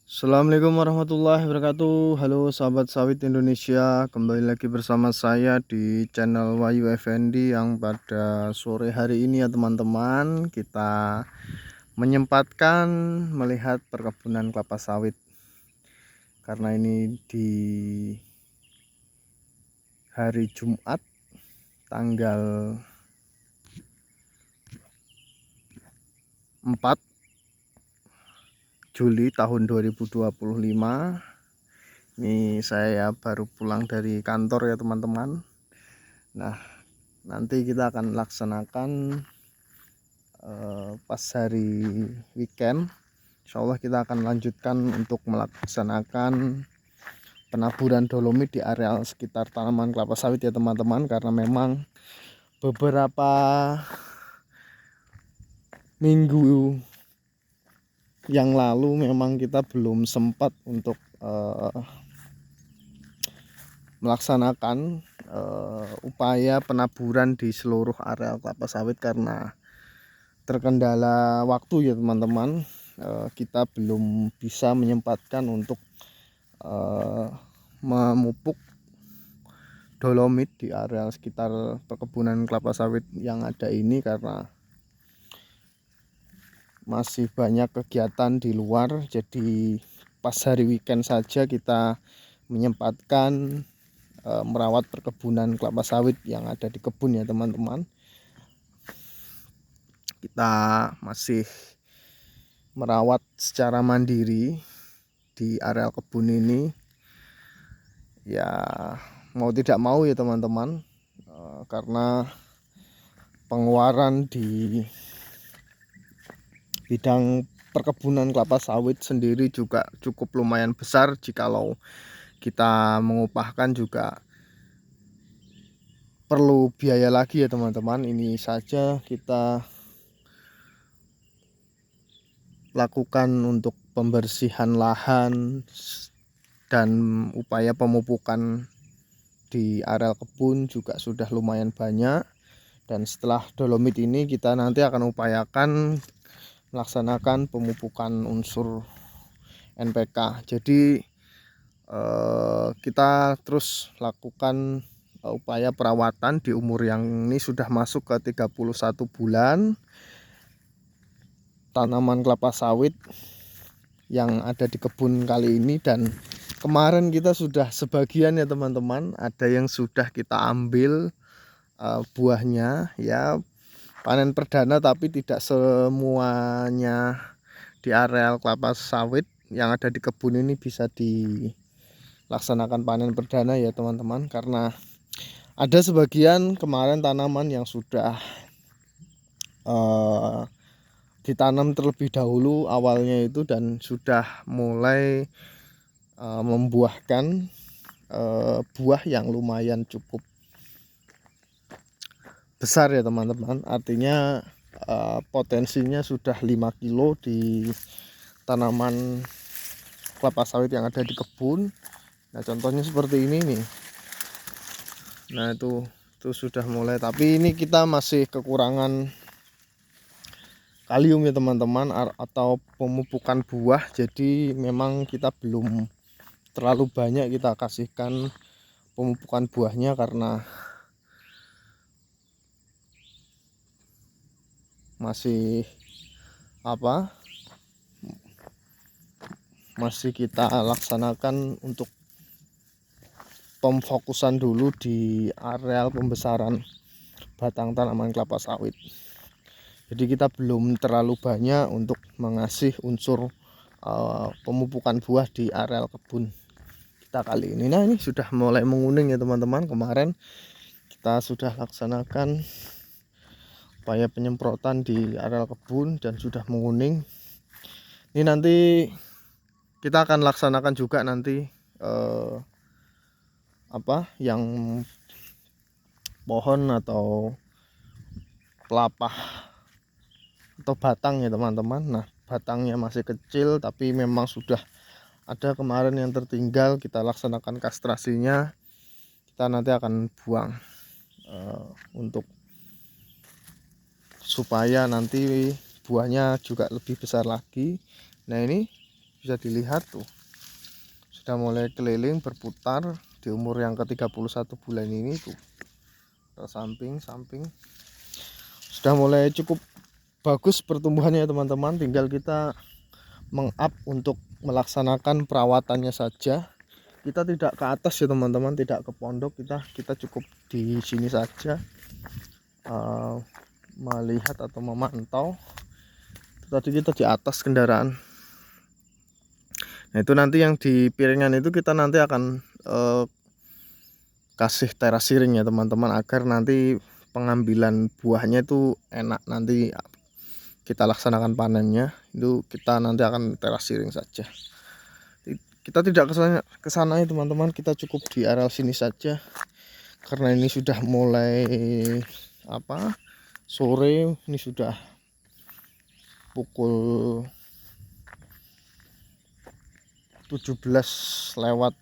Assalamualaikum warahmatullahi wabarakatuh. Halo sahabat sawit Indonesia, kembali lagi bersama saya di channel Wahyu Effendi yang pada sore hari ini ya teman-teman, kita menyempatkan melihat perkebunan kelapa sawit karena ini di hari Jumat tanggal 4 Juli tahun 2025. Ini saya baru pulang dari kantor ya teman-teman. Nah, nanti kita akan laksanakan pas hari weekend. Insya Allah kita akan lanjutkan untuk melaksanakan penaburan dolomit di areal sekitar tanaman kelapa sawit ya teman-teman, karena memang beberapa minggu yang lalu memang kita belum sempat untuk melaksanakan upaya penaburan di seluruh areal kelapa sawit karena terkendala waktu ya teman-teman. Kita belum bisa menyempatkan untuk memupuk dolomit di areal sekitar perkebunan kelapa sawit yang ada ini karena masih banyak kegiatan di luar. Jadi pas hari weekend saja kita menyempatkan merawat perkebunan kelapa sawit yang ada di kebun ya teman-teman. Kita masih merawat secara mandiri di areal kebun ini ya, mau tidak mau ya teman-teman, karena pengeluaran di bidang perkebunan kelapa sawit sendiri juga cukup lumayan besar. Jikalau kita mengupahkan juga perlu biaya lagi ya teman-teman. Ini saja kita lakukan untuk pembersihan lahan dan upaya pemupukan di areal kebun juga sudah lumayan banyak. Dan setelah dolomit ini kita nanti akan upayakan melaksanakan pemupukan unsur NPK. Jadi kita terus lakukan upaya perawatan di umur yang ini sudah masuk ke 31 bulan tanaman kelapa sawit yang ada di kebun kali ini. Dan kemarin kita sudah sebagian ya teman-teman, ada yang sudah kita ambil buahnya ya, panen perdana, tapi tidak semuanya di areal kelapa sawit yang ada di kebun ini bisa dilaksanakan panen perdana ya teman-teman, karena ada sebagian kemarin tanaman yang sudah ditanam terlebih dahulu awalnya itu dan sudah mulai membuahkan buah yang lumayan cukup besar ya teman-teman. Artinya potensinya sudah 5 kilo di tanaman kelapa sawit yang ada di kebun. Nah, contohnya seperti ini nih. Nah, itu sudah mulai, tapi ini kita masih kekurangan kalium ya teman-teman, atau pemupukan buah. Jadi memang kita belum terlalu banyak kita kasihkan pemupukan buahnya karena masih masih kita laksanakan untuk pemfokusan dulu di areal pembesaran batang tanaman kelapa sawit. Jadi kita belum terlalu banyak untuk mengasih unsur pemupukan buah di areal kebun kita kali ini. Nah, ini sudah mulai menguning ya teman-teman. Kemarin kita sudah laksanakan upaya penyemprotan di areal kebun dan sudah menguning. Ini nanti kita akan laksanakan juga nanti yang pohon atau pelapah atau batang ya teman-teman. Nah, batangnya masih kecil tapi memang sudah ada kemarin yang tertinggal, kita laksanakan kastrasinya. Kita nanti akan buang untuk supaya nanti buahnya juga lebih besar lagi. Nah, ini bisa dilihat tuh, sudah mulai keliling berputar di umur yang ke-31 bulan ini tuh. Ke samping sudah mulai cukup bagus pertumbuhannya ya teman-teman. Tinggal kita meng-up untuk melaksanakan perawatannya saja. Kita tidak ke atas ya teman-teman, tidak ke pondok, kita cukup di sini saja melihat atau memantau. Tadi kita di atas kendaraan. Nah itu nanti yang di piringan itu kita nanti akan kasih terasiring ya teman-teman, agar nanti pengambilan buahnya itu enak. Nanti kita laksanakan panennya itu kita nanti akan terasiring saja. Kita tidak ke sana ya teman-teman, kita cukup di areal sini saja karena ini sudah mulai sore. Ini sudah pukul 17 lewat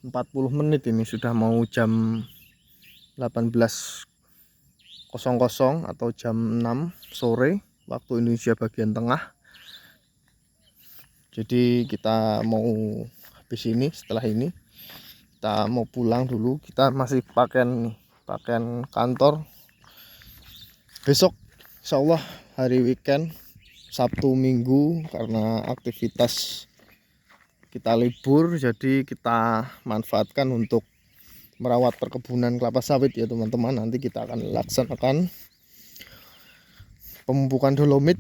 40 menit, ini sudah mau jam 18.00 atau jam 6 sore waktu Indonesia bagian tengah. Jadi kita mau habis ini, setelah ini kita mau pulang dulu. Kita masih pakaian kantor. Besok insya Allah hari weekend, Sabtu Minggu, karena aktivitas kita libur, jadi kita manfaatkan untuk merawat perkebunan kelapa sawit ya teman-teman. Nanti kita akan laksanakan pemupukan dolomit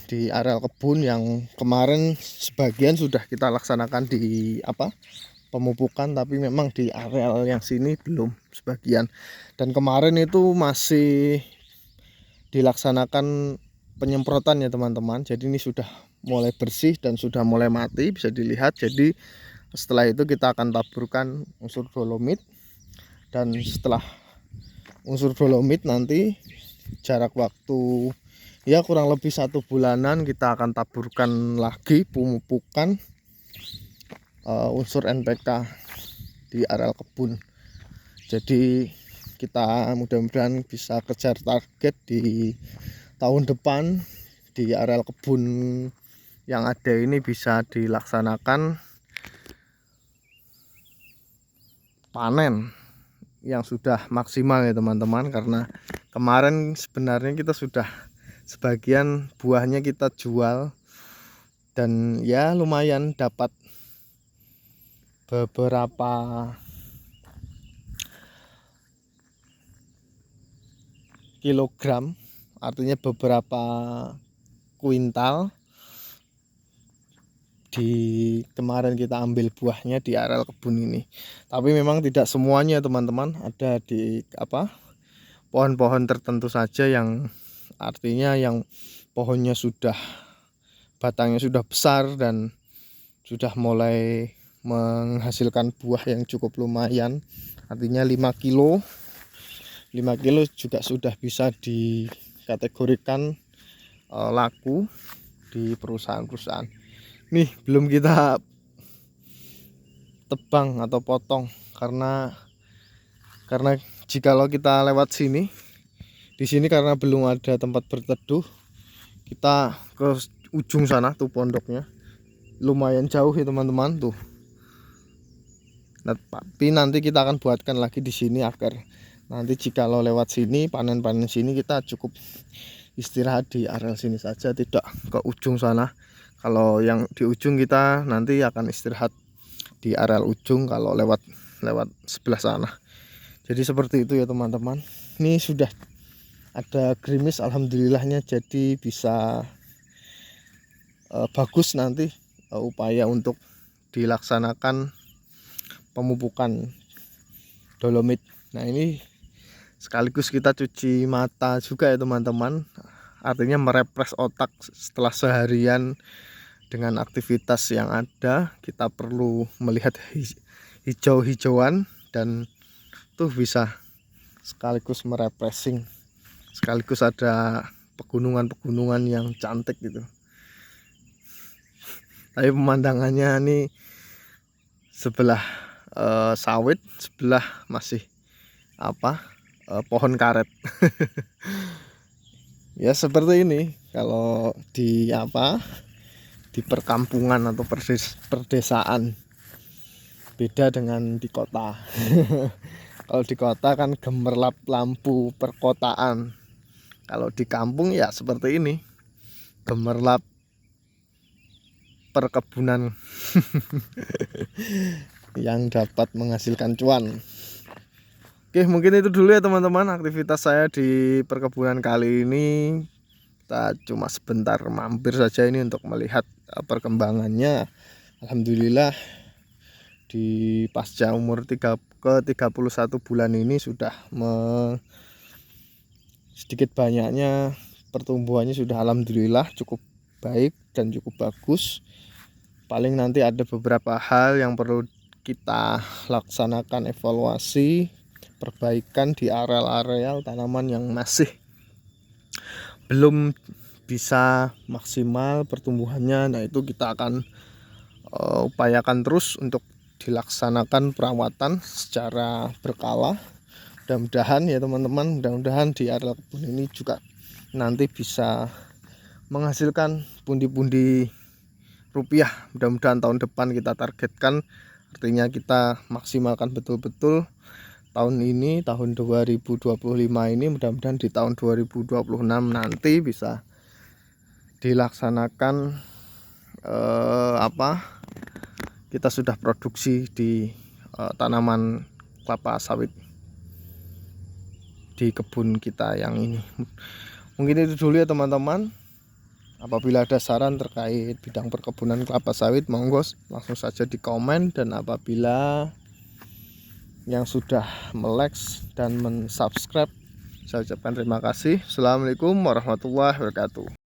di areal kebun yang kemarin sebagian sudah kita laksanakan di pemupukan, tapi memang di areal yang sini belum sebagian. Dan kemarin itu masih dilaksanakan penyemprotan ya teman-teman. Jadi ini sudah mulai bersih dan sudah mulai mati, bisa dilihat. Jadi setelah itu kita akan taburkan unsur dolomit, dan setelah unsur dolomit nanti jarak waktu ya kurang lebih 1 bulanan kita akan taburkan lagi pemupukan unsur NPK di areal kebun. Jadi kita mudah-mudahan bisa kejar target di tahun depan. Di areal kebun yang ada ini bisa dilaksanakan panen yang sudah maksimal ya teman-teman, karena kemarin sebenarnya kita sudah sebagian buahnya kita jual dan ya lumayan dapat beberapa kilogram, artinya beberapa kuintal. Di kemarin kita ambil buahnya di areal kebun ini, tapi memang tidak semuanya teman-teman. Ada di pohon-pohon tertentu saja yang artinya yang pohonnya sudah batangnya sudah besar dan sudah mulai menghasilkan buah yang cukup lumayan, artinya 5 kilo juga sudah bisa dikategorikan laku di perusahaan-perusahaan. Nih belum kita tebang atau potong, karena jikalau kita lewat sini, di sini karena belum ada tempat berteduh, kita ke ujung sana tuh pondoknya lumayan jauh ya teman-teman tuh. Nah, tapi nanti kita akan buatkan lagi di sini agar nanti jikalau lewat sini panen-panen sini kita cukup istirahat di areal sini saja, tidak ke ujung sana. Kalau yang di ujung kita nanti akan istirahat di areal ujung kalau lewat sebelah sana. Jadi seperti itu ya teman-teman. Ini sudah ada gerimis alhamdulillahnya, jadi bisa bagus nanti upaya untuk dilaksanakan pemupukan dolomit. Nah ini sekaligus kita cuci mata juga ya teman-teman, artinya merefresh otak setelah seharian dengan aktivitas yang ada. Kita perlu melihat hijau-hijauan dan tuh bisa sekaligus merefreshing, sekaligus ada pegunungan-pegunungan yang cantik gitu. Tapi pemandangannya ini sebelah sawit, sebelah masih pohon karet. Ya seperti ini kalau di di perkampungan atau perdesaan. Beda dengan di kota. Kalau di kota kan gemerlap lampu perkotaan. Kalau di kampung ya seperti ini, gemerlap perkebunan yang dapat menghasilkan cuan. Oke, mungkin itu dulu ya teman-teman aktivitas saya di perkebunan kali ini. Kita cuma sebentar mampir saja ini untuk melihat perkembangannya. Alhamdulillah di pasca umur ke 31 bulan ini sudah sedikit banyaknya pertumbuhannya sudah alhamdulillah cukup baik dan cukup bagus. Paling nanti ada beberapa hal yang perlu kita laksanakan evaluasi perbaikan di areal-areal tanaman yang masih belum bisa maksimal pertumbuhannya. Nah itu kita akan upayakan terus untuk dilaksanakan perawatan secara berkala. Mudah-mudahan ya teman-teman, mudah-mudahan di area kebun ini juga nanti bisa menghasilkan pundi-pundi rupiah. Mudah-mudahan tahun depan kita targetkan, artinya kita maksimalkan betul-betul tahun ini, tahun 2025 ini. Mudah-mudahan di tahun 2026 nanti bisa dilaksanakan kita sudah produksi di tanaman kelapa sawit di kebun kita yang ini. Mungkin itu dulu ya teman-teman. Apabila ada saran terkait bidang perkebunan kelapa sawit, monggo langsung saja di komen. Dan apabila yang sudah melike dan mensubscribe, saya ucapkan terima kasih. Assalamualaikum warahmatullahi wabarakatuh.